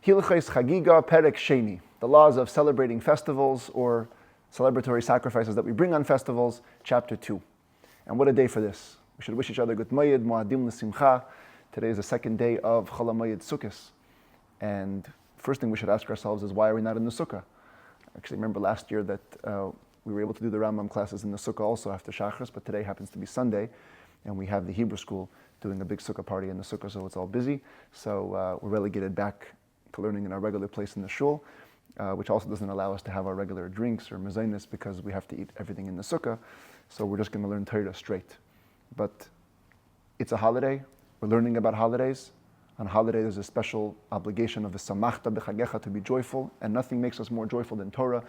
Hilchos Chagigah Perek Sheni, the laws of celebrating festivals or celebratory sacrifices that we bring on festivals, chapter 2. And what a day for this. We should wish each other good Moed, Moadim L'Simcha. Today is the second day of Chol HaMoed Sukkos. And first thing we should ask ourselves is, why are we not in the Sukkah? Actually, remember last year that we were able to do the Rambam classes in the Sukkah also after Shachris, but today happens to be Sunday, and we have the Hebrew school doing a big Sukkah party in the Sukkah, so it's all busy. So we're relegated back to learning in our regular place in the shul, which also doesn't allow us to have our regular drinks or mezainis because we have to eat everything in the Sukkah. So we're just going to learn Torah straight. But it's a holiday. We're learning about holidays. On holiday, there's a special obligation of the samachta b'chagecha, to be joyful, and nothing makes us more joyful than Torah.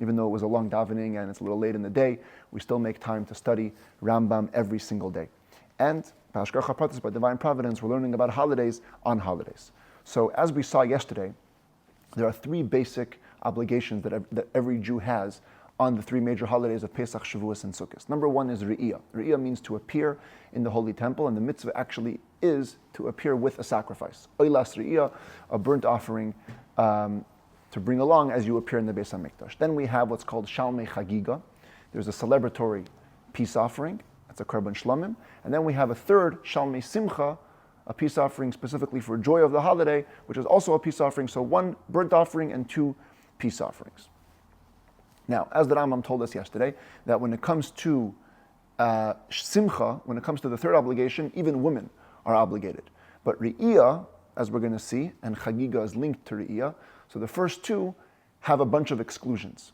Even though it was a long davening and it's a little late in the day, we still make time to study Rambam every single day. And by divine providence, we're learning about holidays on holidays. So as we saw yesterday, there are three basic obligations that every Jew has on the three major holidays of Pesach, Shavuos, and Sukkot. Number one is Re'iyah. Re'iyah means to appear in the Holy Temple, and the mitzvah actually is to appear with a sacrifice. Oilas Re'iyah, a burnt offering to bring along as you appear in the Beis HaMikdash. Then we have what's called Shalmei Chagigah. There's a celebratory peace offering. That's a Korban Shlomim. And then we have a third, Shalmei Simcha, a peace offering specifically for joy of the holiday, which is also a peace offering. So one burnt offering and two peace offerings. Now, as the Rambam told us yesterday, that when it comes to Simcha, when it comes to the third obligation, even women are obligated. But Re'iyah, as we're going to see, and Chagigah is linked to Re'iyah, so the first two have a bunch of exclusions.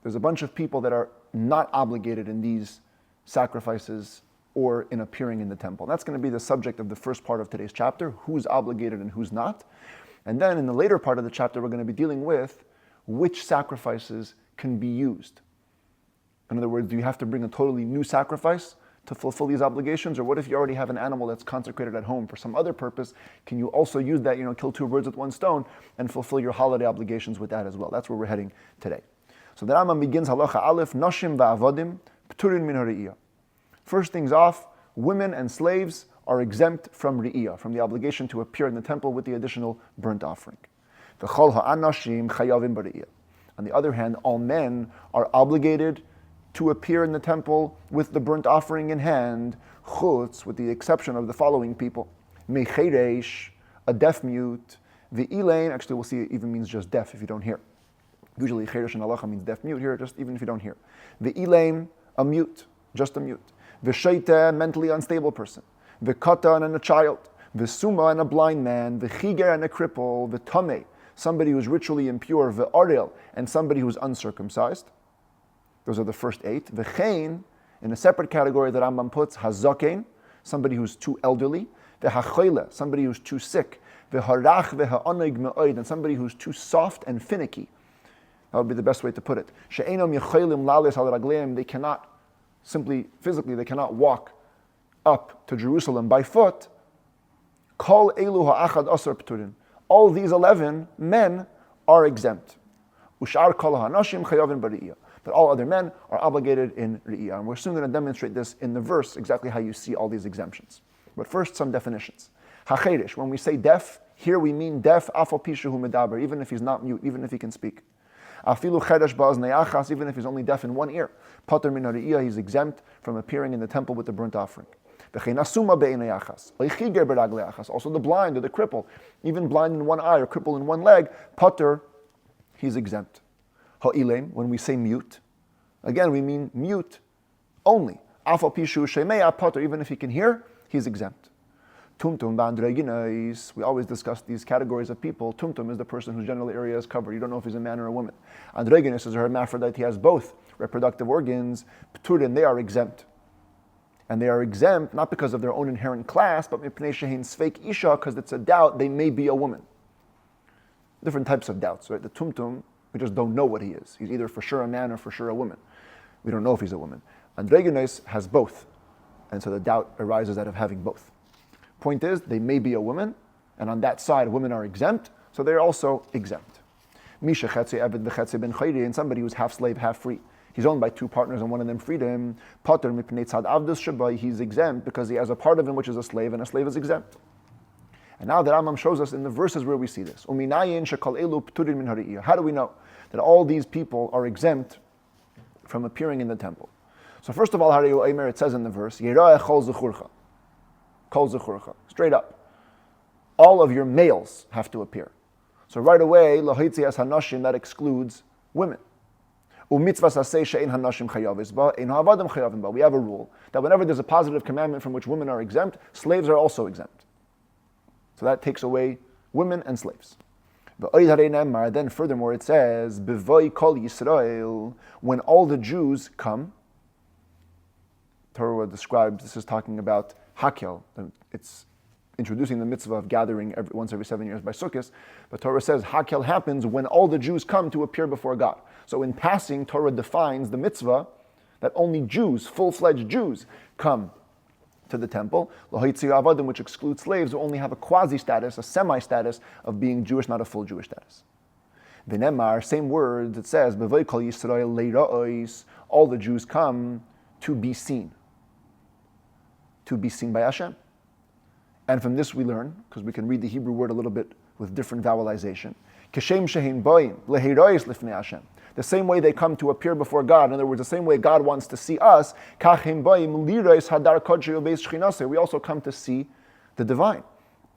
There's a bunch of people that are not obligated in these sacrifices or in appearing in the temple. That's going to be the subject of the first part of today's chapter, who's obligated and who's not. And then in the later part of the chapter, we're going to be dealing with which sacrifices can be used. In other words, do you have to bring a totally new sacrifice to fulfill these obligations? Or what if you already have an animal that's consecrated at home for some other purpose? Can you also use that, kill two birds with one stone and fulfill your holiday obligations with that as well? That's where we're heading today. So the Rambam begins, Halacha Aleph, Nashim va'avadim, p'turin min ha're'iyah. First things off, women and slaves are exempt from Re'iyah, from the obligation to appear in the temple with the additional burnt offering. V'chol ha'anashim chayavim b're'iyah. On the other hand, all men are obligated to appear in the temple with the burnt offering in hand, chutz, with the exception of the following people. Mecheresh, a deaf mute. Ve'ilein, actually we'll see it even means just deaf if you don't hear. Usually cheresh and halacha means deaf mute, here just even if you don't hear. Ve'ilein, a mute, just a mute. V'sheita, mentally unstable person. V'katan, and a child. V'suma, and a blind man. V'chiger, and a cripple. V'tameh, somebody who's ritually impure. V'arel, and somebody who's uncircumcised. Those are the first 8. V'chein, in a separate category that Rambam puts, hazakein, somebody who's too elderly. V'hachoyle, somebody who's too sick. V'harach v'ha'onig me'oid, and somebody who's too soft and finicky. That would be the best way to put it. She'enom yecholim lales al ragleim, they cannot simply, physically, they cannot walk up to Jerusalem by foot. Kol elu ha'achad asar p'turin. All these 11 men are exempt. Ushar kol ha'anashim chayavin b're'iyah. But all other men are obligated in Re'iyah. And we're soon going to demonstrate this in the verse, exactly how you see all these exemptions. But first, some definitions. Hacherish, when we say deaf, here we mean deaf, afal pishu medaber, even if he's not mute, even if he can speak. Afilu cheresh ba'aznei achas, even if he's only deaf in one ear. Pater min ha're'iyah, he's exempt from appearing in the temple with the burnt offering. V'chein asuma be'enei achas, oichiger beraglei achas, also the blind or the cripple, even blind in one eye or crippled in one leg, pater, he's exempt. Ha'ilem, when we say mute, again we mean mute only. Afal pishu shemeya pater, even if he can hear, he's exempt. Tumtum ba'andreginais, we always discuss these categories of people. Tumtum is the person whose genital area is covered. You don't know if he's a man or a woman. Andreginus is a hermaphrodite, he has both reproductive organs. Pturin, they are exempt. And they are exempt not because of their own inherent class, but mipnei shehin sveik isha, because it's a doubt they may be a woman. Different types of doubts, right? The tumtum, we just don't know what he is. He's either for sure a man or for sure a woman. We don't know if he's a woman. Andreginus has both. And so the doubt arises out of having both. Point is, they may be a woman, and on that side, women are exempt, so they're also exempt. Misha chetze eved v'chetze ben chayri, and somebody who's half slave, half free. He's owned by 2 partners, and one of them freed him. Pater mipnei tzad avdus shabai, he's exempt because he has a part of him which is a slave, and a slave is exempt. And now the Rambam shows us in the verses where we see this. How do we know that all these people are exempt from appearing in the temple? So first of all, it says in the verse, straight up, all of your males have to appear. So right away, that excludes women. We have a rule that whenever there's a positive commandment from which women are exempt, slaves are also exempt. So that takes away women and slaves. Then furthermore it says, when all the Jews come, Torah describes, this is talking about Hakel, it's introducing the mitzvah of gathering once every 7 years by Sukkot, but Torah says Hakel happens when all the Jews come to appear before God. So in passing, Torah defines the mitzvah that only Jews, full-fledged Jews, come to the temple. Which excludes slaves who only have a quasi-status, a semi-status of being Jewish, not a full Jewish status. V'nemar, same words, it says, all the Jews come to be seen. To be seen by Hashem. And from this we learn, because we can read the Hebrew word a little bit with different vowelization. The same way they come to appear before God, in other words, the same way God wants to see us, we also come to see the divine.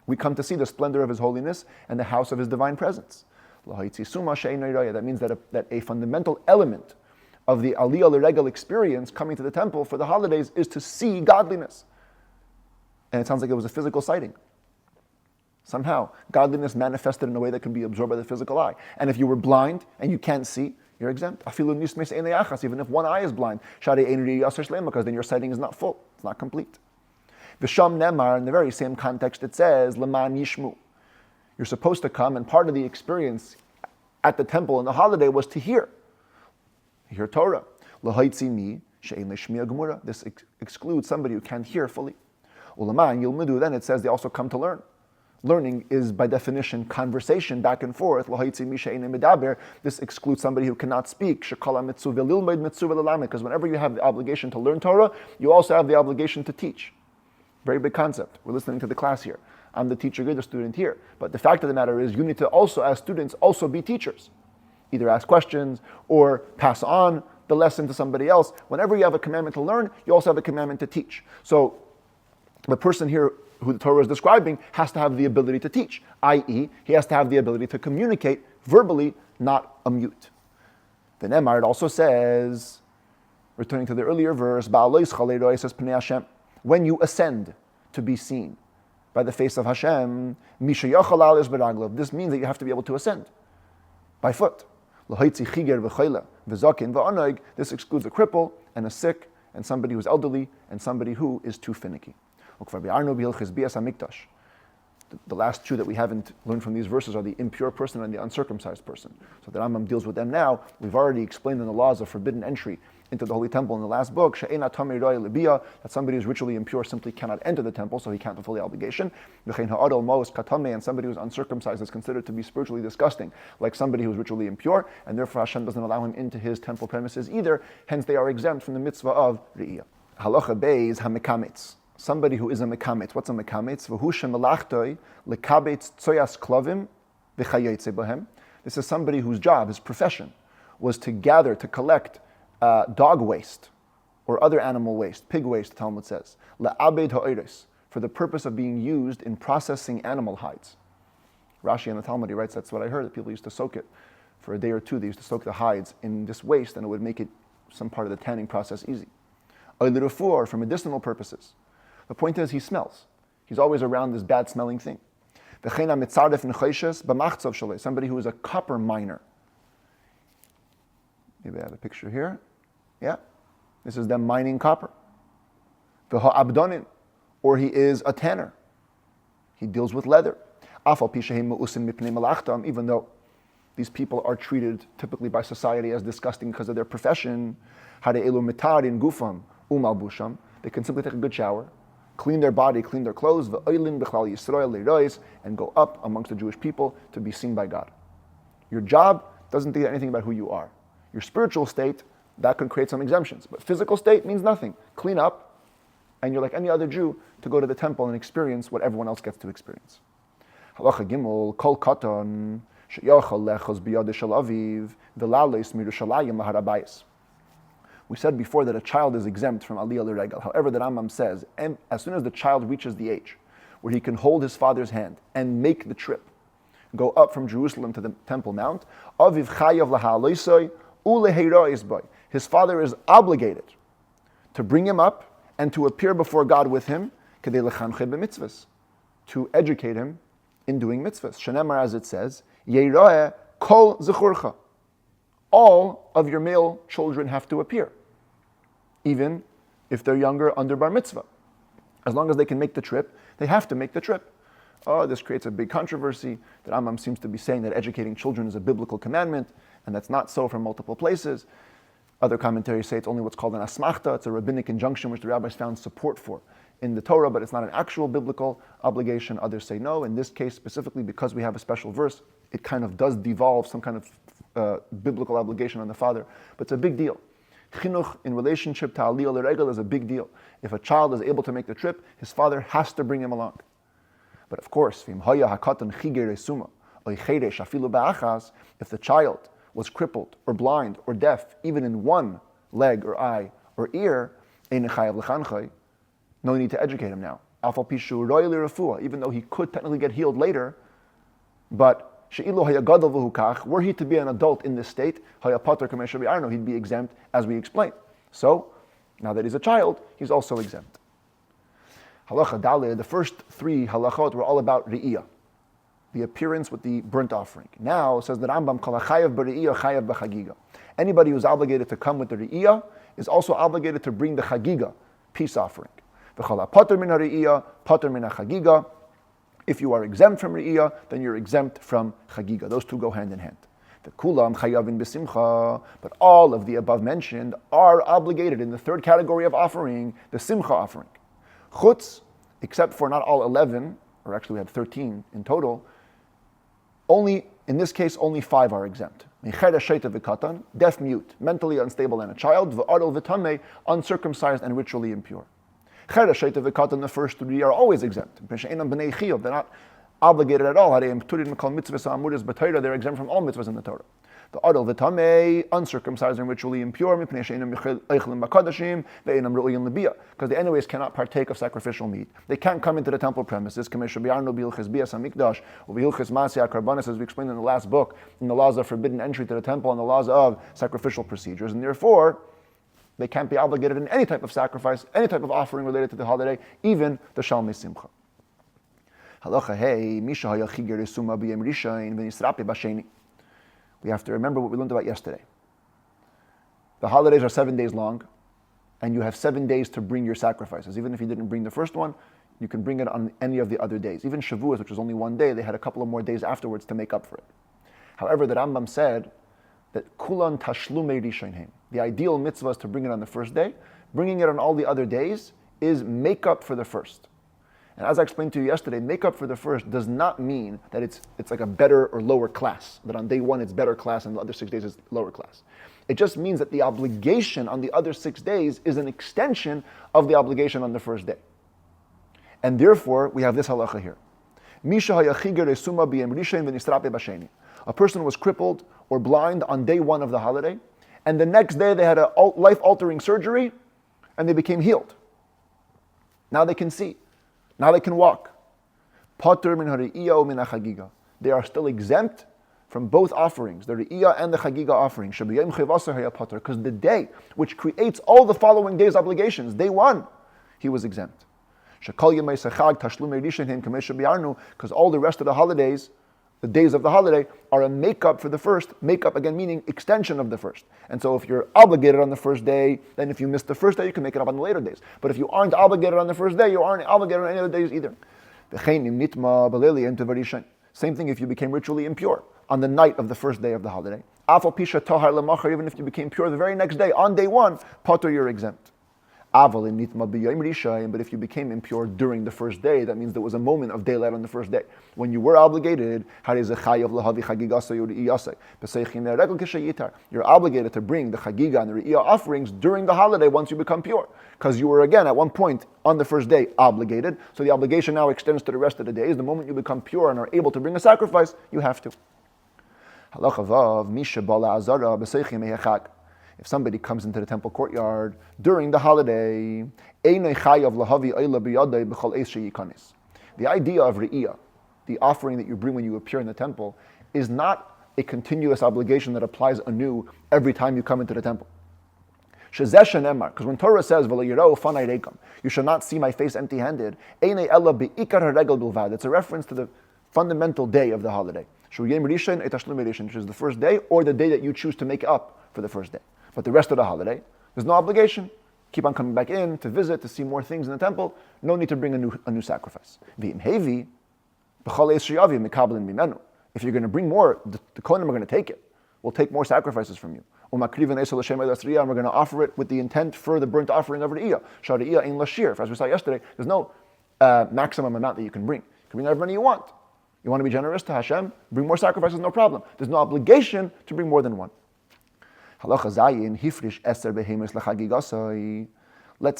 We come to see the splendor of His holiness and the house of His divine presence. That means that a fundamental element of the Aliyah L'Regel experience coming to the temple for the holidays is to see godliness. And it sounds like it was a physical sighting. Somehow, godliness manifested in a way that can be absorbed by the physical eye. And if you were blind and you can't see, you're exempt. Even if one eye is blind, because then your sighting is not full, it's not complete. V'sham nemar, in the very same context, it says, L'man yishmu. You're supposed to come, and part of the experience at the temple in the holiday was to hear Torah. This excludes somebody who can't hear fully. Then it says they also come to learn. Learning is by definition conversation back and forth. This excludes somebody who cannot speak. Because whenever you have the obligation to learn Torah, you also have the obligation to teach. Very big concept. We're listening to the class here. I'm the teacher, you're the student here. But the fact of the matter is you need to also, as students, also be teachers. Either ask questions or pass on the lesson to somebody else. Whenever you have a commandment to learn, you also have a commandment to teach. So the person here who the Torah is describing has to have the ability to teach, i.e., he has to have the ability to communicate verbally, not a mute. The Nemar, it also says, returning to the earlier verse, when you ascend to be seen by the face of Hashem, this means that you have to be able to ascend by foot. This excludes a cripple and a sick and somebody who's elderly and somebody who is too finicky. The last two that we haven't learned from these verses are the impure person and the uncircumcised person. So the Rambam deals with them now. We've already explained in the laws of forbidden entry into the Holy Temple in the last book, that somebody who's ritually impure simply cannot enter the temple, so he can't fulfill the obligation. And somebody who's uncircumcised is considered to be spiritually disgusting, like somebody who's ritually impure, and therefore Hashem doesn't allow him into His temple premises either, hence they are exempt from the mitzvah of Re'iyah. Halacha beis hamekametz. Somebody who is a mekametz. What's a mekametz? This is somebody whose job, his profession, was to gather, to collect dog waste or other animal waste, pig waste, the Talmud says, for the purpose of being used in processing animal hides. Rashi in the Talmud, he writes, that's what I heard, that people used to soak it for a day or two. They used to soak the hides in this waste, and it would make it some part of the tanning process easy. Or for medicinal purposes. The point is, he smells. He's always around this bad smelling thing. Somebody who is a copper miner. Maybe I have a picture here. Yeah. This is them mining copper. Or he is a tanner. He deals with leather. Even though these people are treated typically by society as disgusting because of their profession, they can simply take a good shower, clean their body, clean their clothes, and go up amongst the Jewish people to be seen by God. Your job doesn't tell anything about who you are. Your spiritual state, that could create some exemptions. But physical state means nothing. Clean up, and you're like any other Jew to go to the temple and experience what everyone else gets to experience. Halacha Gimel, Kol Katan, Sheyachal Lechos Biyad Shel Aviv, V'Lales Mirushalayim Laharabayis. We said before that a child is exempt from Aliyah L'Regel. However, the Rambam says, and as soon as the child reaches the age where he can hold his father's hand and make the trip, go up from Jerusalem to the Temple Mount, Aviv Chayav Laha'aloisoi Uleheira'is Boy. His father is obligated to bring him up and to appear before God with him, Kedei Lechanche b'mitzvahs, to educate him in doing mitzvahs. Shenemar, as it says, Yeira'eh Kol Zechurcha. All of your male children have to appear, even if they're younger under bar mitzvah. As long as they can make the trip, they have to make the trip. Oh, this creates a big controversy. The Rambam seems to be saying that educating children is a biblical commandment, and that's not so from multiple places. Other commentaries say it's only what's called an asmachta. It's a rabbinic injunction which the rabbis found support for in the Torah, but it's not an actual biblical obligation. Others say no. In this case specifically, because we have a special verse, it kind of does devolve some kind of biblical obligation on the father, but it's a big deal. Chinuch in relationship to Aliyah L'Regel is a big deal. If a child is able to make the trip, his father has to bring him along. But of course, if the child was crippled or blind or deaf, even in one leg or eye or ear, no need to educate him now. Even though he could technically get healed later, but were he to be an adult in this state, he'd be exempt, as we explained. So, now that he's a child, he's also exempt. Halacha Daled, the first three halachot were all about re'iyah, the appearance with the burnt offering. Now, says the Rambam, Kol hachayav b're'iyah chayav b'chagigah. Anybody who's obligated to come with the re'iyah is also obligated to bring the chagigah, peace offering. V'chol hapater min ha're'iyah, pater min ha'chagigah. If you are exempt from re'iyah, then you're exempt from chagigah. Those two go hand in hand. The kulam chayavin b'simcha, but all of the above mentioned are obligated in the third category of offering, the simcha offering. Chutz, except for not all 11, or actually we have 13 in total, only, in this case, only 5 are exempt. Deaf, mute, mentally unstable and a child, v'adol v'tameh, uncircumcised and ritually impure. The first 3 are always exempt. They're not obligated at all. They're exempt from all mitzvahs in the Torah. The adol v'tamei, uncircumcised and ritually impure, because they anyways cannot partake of sacrificial meat. They can't come into the temple premises, as we explained in the last book, in the laws of forbidden entry to the temple and the laws of sacrificial procedures, and therefore they can't be obligated in any type of sacrifice, any type of offering related to the holiday, even the Shalmei Simcha. Halacha hey, Misha hayachiger esuma b'yem rishayin v'nisrapi b'sheni. We have to remember what we learned about yesterday. The holidays are 7 days long, and you have 7 days to bring your sacrifices. Even if you didn't bring the first one, you can bring it on any of the other days. Even Shavuos, which was only 1 day, they had a couple of more days afterwards to make up for it. However, the Rambam said that kulan tashlumei rishonim. The ideal mitzvah is to bring it on the first day. Bringing it on all the other days is make up for the first. And as I explained to you yesterday, make up for the first does not mean that it's like a better or lower class, that on day 1 it's better class and the other 6 days is lower class. It just means that the obligation on the other 6 days is an extension of the obligation on the first day. And therefore, we have this halacha here. A person was crippled or blind on day 1 of the holiday, and the next day they had a life-altering surgery, and they became healed. Now they can see. Now they can walk. Pater min ha're'iyah min ha'chagigah. They are still exempt from both offerings, the re'iyah and the chagigah offering. Because the day which creates all the following days' obligations, day 1, he was exempt. Because all the rest of the holidays, the days of the holiday, are a make-up for the first. Make-up, again, meaning extension of the first. And so if you're obligated on the first day, then if you miss the first day, you can make it up on the later days. But if you aren't obligated on the first day, you aren't obligated on any other days either. Same thing if you became ritually impure on the night of the first day of the holiday. Even if you became pure the very next day, on day 1, pater, you're exempt. But if you became impure during the first day, that means there was a moment of daylight on the first day. When you were obligated, you're obligated to bring the Chagigah and the Re'iyah offerings during the holiday once you become pure. Because you were again at one point on the first day obligated, so the obligation now extends to the rest of the days. The moment you become pure and are able to bring a sacrifice, you have to. If somebody comes into the temple courtyard during the holiday, the idea of Re'iyah, the offering that you bring when you appear in the temple, is not a continuous obligation that applies anew every time you come into the temple. Because when Torah says, you shall not see my face empty-handed, it's a reference to the fundamental day of the holiday, which is the first day or the day that you choose to make up for the first day. But the rest of the holiday, there's no obligation. Keep on coming back in to visit, to see more things in the temple. No need to bring a new sacrifice. If you're going to bring more, the Kohanim are going to take it. We'll take more sacrifices from you. And we're going to offer it with the intent for the burnt offering of Re'iyah. As we saw yesterday, there's no maximum amount that you can bring. You can bring however many you want. You want to be generous to Hashem, bring more sacrifices, no problem. There's no obligation to bring more than one. Let's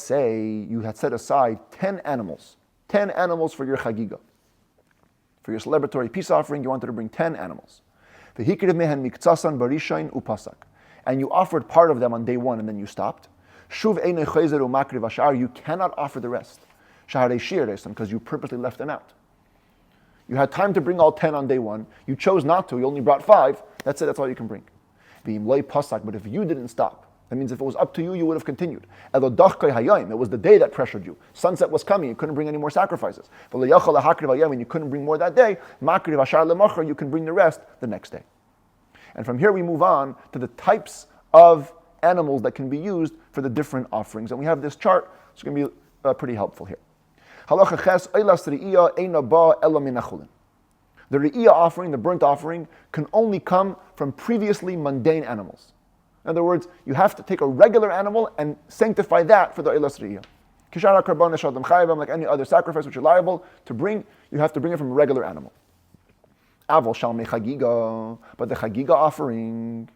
say you had set aside 10 animals for your Chagigah. For your celebratory peace offering, you wanted to bring 10 animals. And you offered part of them on day one and then you stopped. You cannot offer the rest because you purposely left them out. You had time to bring all 10 on day one. You chose not to. You only brought 5. That's it. That's all you can bring. But if you didn't stop, that means if it was up to you, you would have continued. It was the day that pressured you. Sunset was coming. You couldn't bring any more sacrifices. When you couldn't bring more that day, you can bring the rest the next day. And from here we move on to the types of animals that can be used for the different offerings. And we have this chart. It's going to be pretty helpful here. The Re'iyah offering, the burnt offering, can only come from previously mundane animals. In other words, you have to take a regular animal and sanctify that for the Eilas Re'iyah. Like any other sacrifice which you're liable to bring, you have to bring it from a regular animal. But the Chagigah offering,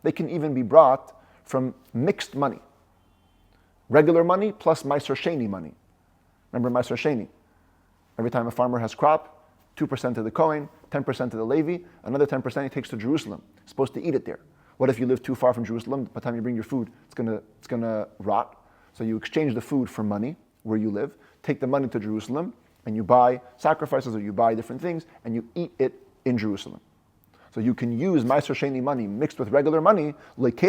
they can even be brought from mixed money. Regular money plus Meiser Sheni money. Remember Meiser Sheni? Every time a farmer has crop, 2% to the Kohen, 10% to the Levi, another 10% he takes to Jerusalem. He's supposed to eat it there. What if you live too far from Jerusalem? By the time you bring your food, it's gonna rot. So you exchange the food for money where you live, take the money to Jerusalem, and you buy sacrifices or you buy different things, and you eat it in Jerusalem. So you can use Meiser Sheni money mixed with regular money. You can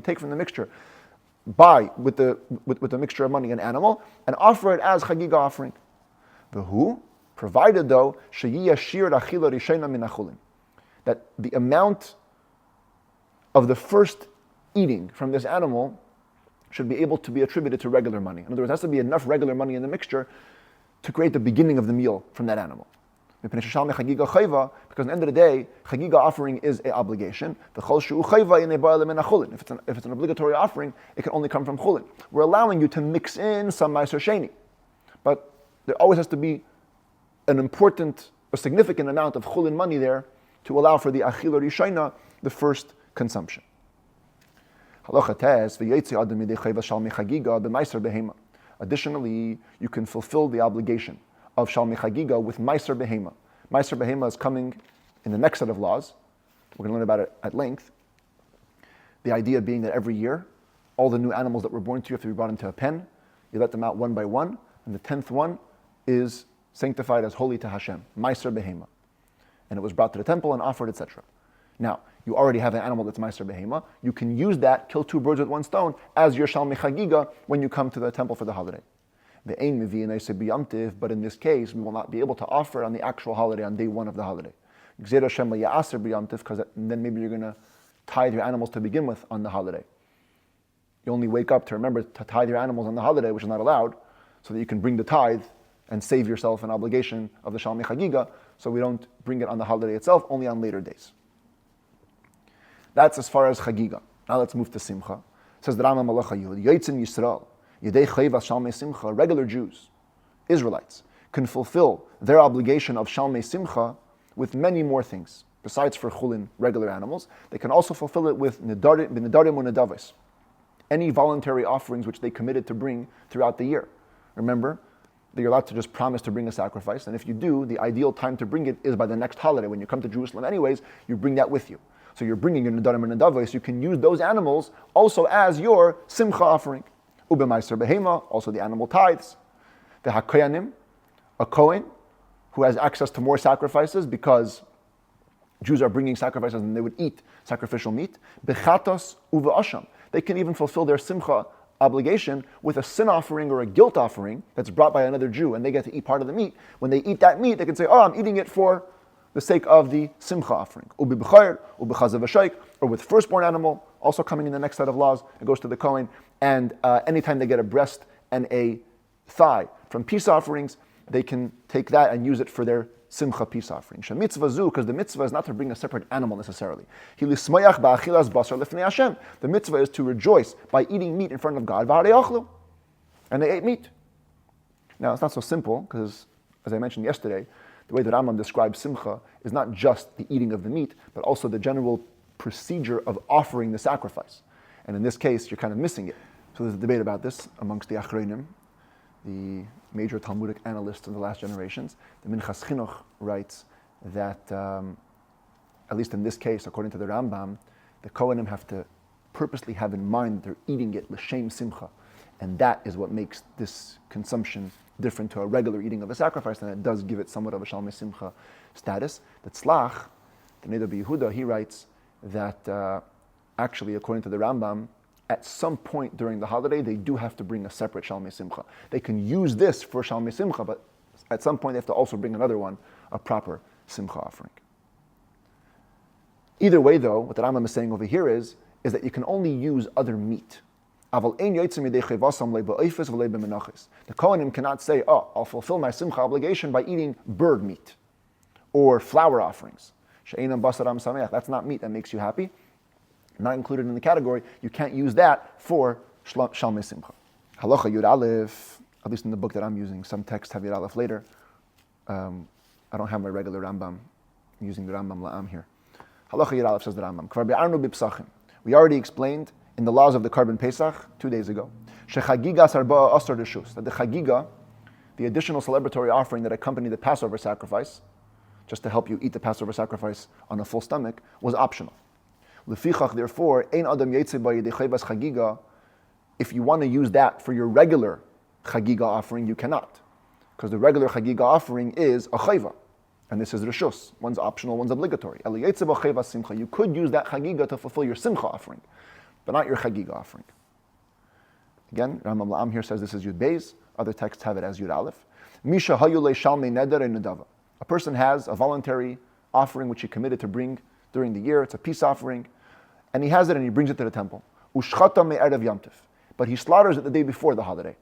take from the mixture, buy with the mixture of money an animal, and offer it as Chagigah offering. Provided though, that the amount of the first eating from this animal should be able to be attributed to regular money. In other words, there has to be enough regular money in the mixture to create the beginning of the meal from that animal. Because at the end of the day, Chagigah offering is an obligation. If it's an obligatory offering, it can only come from chulin. We're allowing you to mix in some Meiser Sheni. But there always has to be an important or significant amount of chulin money there to allow for the achila rishayna, the first consumption. Additionally, you can fulfill the obligation of Shalmi Chagigah with Meiser Behema. Meiser Behema is coming in the next set of laws. We're going to learn about it at length. The idea being that every year, all the new animals that were born to you have to be brought into a pen. You let them out one by one, and the 10th one is sanctified as holy to Hashem, Meiser Behema. And it was brought to the temple and offered, etc. Now, you already have an animal that's Meiser Behema. You can use that, kill 2 birds with 1 stone, as your Shalmi Chagigah when you come to the temple for the holiday. But in this case, we will not be able to offer on the actual holiday, on day 1 of the holiday. Because then maybe you're going to tithe your animals to begin with on the holiday. You only wake up to remember to tithe your animals on the holiday, which is not allowed, so that you can bring the tithe and save yourself an obligation of the Shalmi Chagigah, so we don't bring it on the holiday itself, only on later days. That's as far as Chagigah. Now let's move to Simcha. It says the Rambam Malacha Yud, Yotzim Yisrael, Yedei Chayvas Shalmei Simcha, regular Jews, Israelites, can fulfill their obligation of Shalmei Simcha with many more things. Besides for chulin, regular animals, they can also fulfill it with nedarim u'nedavis, any voluntary offerings which they committed to bring throughout the year. Remember that you're allowed to just promise to bring a sacrifice, and if you do, the ideal time to bring it is by the next holiday. When you come to Jerusalem anyways, you bring that with you. So you're bringing your nedarim u'nedavis, you can use those animals also as your simcha offering. Ubemaiser behema, also the animal tithes. The hakoyanim, a kohen, who has access to more sacrifices because Jews are bringing sacrifices and they would eat sacrificial meat. Bechatos uva asham. They can even fulfill their simcha obligation with a sin offering or a guilt offering that's brought by another Jew, and they get to eat part of the meat. When they eat that meat, they can say, "Oh, I'm eating it for the sake of the simcha offering." Ubi b'chayr, ubi chazav v'shaik, or with firstborn animal, also coming in the next set of laws. It goes to the kohen, and anytime they get a breast and a thigh from peace offerings, they can take that and use it for their simcha peace offering. Shemitzvah zu, because the mitzvah is not to bring a separate animal necessarily. Hilismayach ba'achilas basar lefnei Hashem. The mitzvah is to rejoice by eating meat in front of God. And they ate meat. Now it's not so simple because, as I mentioned yesterday, the way that Rambam describes simcha is not just the eating of the meat, but also the general procedure of offering the sacrifice. And in this case, you're kind of missing it. So there's a debate about this amongst the Achronim, the major Talmudic analysts of the last generations. The Minchas Chinuch writes that, at least in this case, according to the Rambam, the Kohanim have to purposely have in mind that they're eating it l'shem simcha, and that is what makes this consumption different to a regular eating of a sacrifice, and it does give it somewhat of a shalmei simcha status. The Tzlach, the Neder B'Yehuda, he writes that actually, according to the Rambam, at some point during the holiday, they do have to bring a separate Shalmei Simcha. They can use this for Shalmei Simcha, but at some point they have to also bring another one, a proper Simcha offering. Either way though, what the Rambam is saying over here is that you can only use other meat. The Kohanim cannot say, "Oh, I'll fulfill my Simcha obligation by eating bird meat or flour offerings." That's not meat that makes you happy. Not included in the category, you can't use that for Shalmei Simcha. Halacha Yud Aleph, at least in the book that I'm using, some texts have Yud Aleph later. I don't have my regular Rambam. I'm using the Rambam La'am here. Halacha Yud Aleph says the Rambam. Kvar be'arnu b'psachim. We already explained in the laws of the Karban Pesach 2 days ago. Shechagigah sarba asar reshus. That the Chagigah, the additional celebratory offering that accompanied the Passover sacrifice, just to help you eat the Passover sacrifice on a full stomach, was optional. Lefichach, therefore, ein adam yetze b'yedei chayvas Chagigah. If you want to use that for your regular Chagigah offering, you cannot, because the regular Chagigah offering is a chayva, and this is reshus. One's optional, one's obligatory. El yetze b'chayvas simcha. You could use that Chagigah to fulfill your simcha offering, but not your Chagigah offering. Again, Rambam La'am here says this is Yud Beis. Other texts have it as Yud Aleph. Misha hayulei shalmei neder nedava. A person has a voluntary offering which he committed to bring during the year. It's a peace offering, and he has it and he brings it to the temple. Ushchata me'erev yamtiv, but he slaughters it the day before the holiday,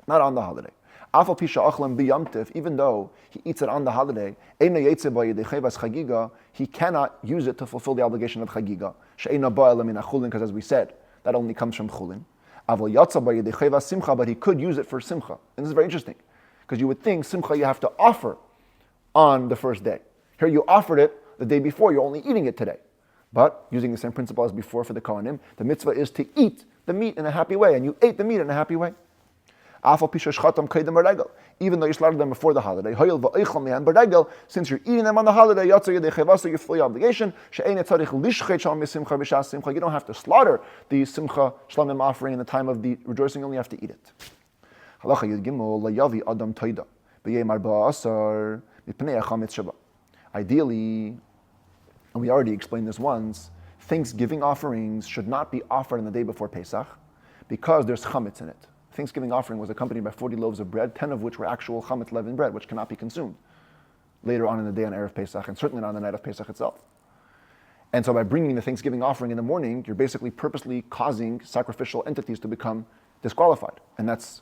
not on the holiday. Afal pisha achlam bi yamtiv, even though he eats it on the holiday, eina yetze b'yedei chayvas Chagigah, he cannot use it to fulfill the obligation of Chagigah. She'eina ba'ela min achulin, because as we said, that only comes from chulin. Aval yatza b'yedei chayvas simcha, but he could use it for simcha. And this is very interesting, because you would think simcha you have to offer on the first day. Here you offered it the day before, you're only eating it today. But using the same principle as before for the Kohanim, the mitzvah is to eat the meat in a happy way, and you ate the meat in a happy way. Even though you slaughtered them before the holiday, since you're eating them on the holiday, you fulfill your obligation. You don't have to slaughter the simcha shlamim offering in the time of the rejoicing, you only have to eat it. Ideally, and we already explained this once, Thanksgiving offerings should not be offered on the day before Pesach because there's chametz in it. Thanksgiving offering was accompanied by 40 loaves of bread, 10 of which were actual chametz leavened bread, which cannot be consumed later on in the day on Erev Pesach, and certainly not on the night of Pesach itself. And so by bringing the Thanksgiving offering in the morning, you're basically purposely causing sacrificial entities to become disqualified. And that's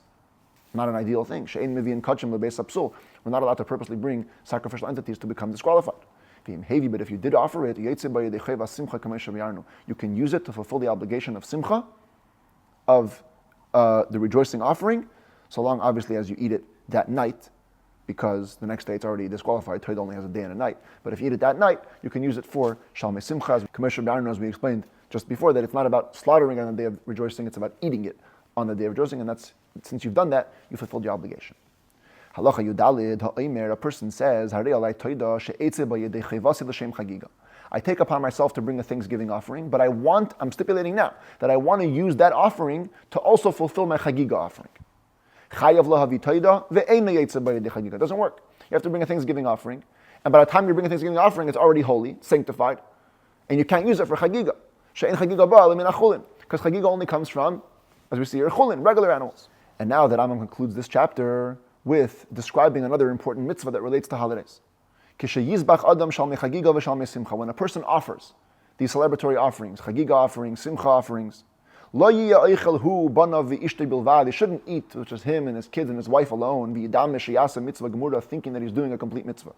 not an ideal thing. She'ein mivi'in kachim lebeis hapsul. We're not allowed to purposely bring sacrificial entities to become disqualified. But if you did offer it, you can use it to fulfill the obligation of simcha, of the rejoicing offering, so long obviously as you eat it that night, because the next day it's already disqualified. Toid only has a day and a night. But if you eat it that night, you can use it for Shalmei Simcha. As we explained just before, that it's not about slaughtering on the day of rejoicing, it's about eating it on the day of rejoicing, and that's, since you've done that, you fulfilled your obligation. Halacha Yudalid ha'omer, a person says, I take upon myself to bring a thanksgiving offering, but I'm stipulating now that I want to use that offering to also fulfill my Chagigah offering. It doesn't work. You have to bring a thanksgiving offering, and by the time you bring a thanksgiving offering, it's already holy, sanctified, and you can't use it for Chagigah. Because Chagigah only comes from, as we see here, chulin, regular animals. And now that Rambam concludes this chapter with describing another important mitzvah that relates to holidays. When a person offers these celebratory offerings, Chagigah offerings, Simcha offerings, he shouldn't eat, which is him and his kids and his wife alone, thinking that he's doing a complete mitzvah.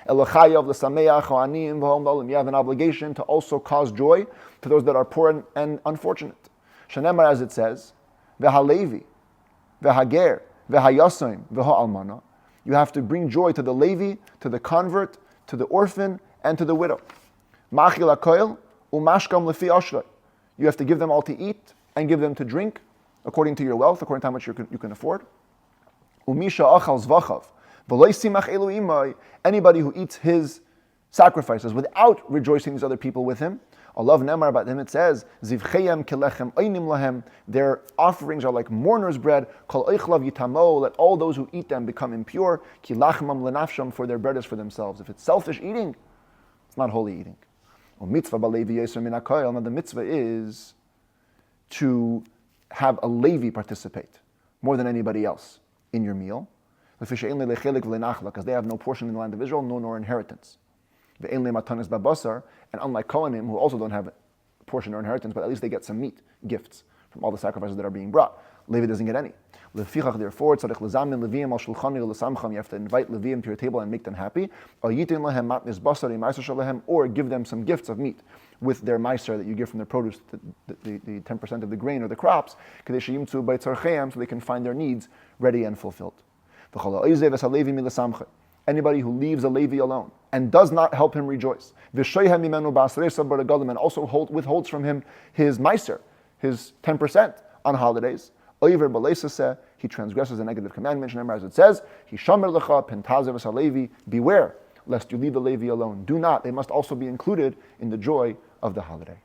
You have an obligation to also cause joy to those that are poor and unfortunate. As it says, V'halevi, v'hager, v'hayasim, v'ha'almana. You have to bring joy to the Levi, to the convert, to the orphan, and to the widow. Machil hakoil, umashkam lefi ashrei. You have to give them all to eat and give them to drink according to your wealth, according to how much you can afford. Umisha achal zvachav, v'lo yisimach elu imai. Anybody who eats his sacrifices without rejoicing these other people with him, Allah Nemar, about them it says, Zivcheyem kelechem oynim lahem. Their offerings are like mourner's bread. Kol oichlav yitamo. Let all those who eat them become impure. Ki lachmam lenafsham. For their bread is for themselves. If it's selfish eating, it's not holy eating. Mitzvah balevi yeser min hakoil. Now the mitzvah is to have a Levi participate more than anybody else in your meal, because they have no portion in the land of Israel, nor inheritance. And unlike Kohanim, who also don't have a portion or inheritance, but at least they get some meat, gifts, from all the sacrifices that are being brought. Levi doesn't get any. Therefore, you have to invite Leviim to your table and make them happy, or give them some gifts of meat with their meiser that you give from their produce, the 10% of the grain or the crops, so they can find their needs ready and fulfilled. Anybody who leaves a Levi alone and does not help him rejoice, and also withholds from him his meiser, his 10% on holidays, he transgresses a negative commandment. As it says, beware lest you leave the Levi alone. Do not. They must also be included in the joy of the holiday.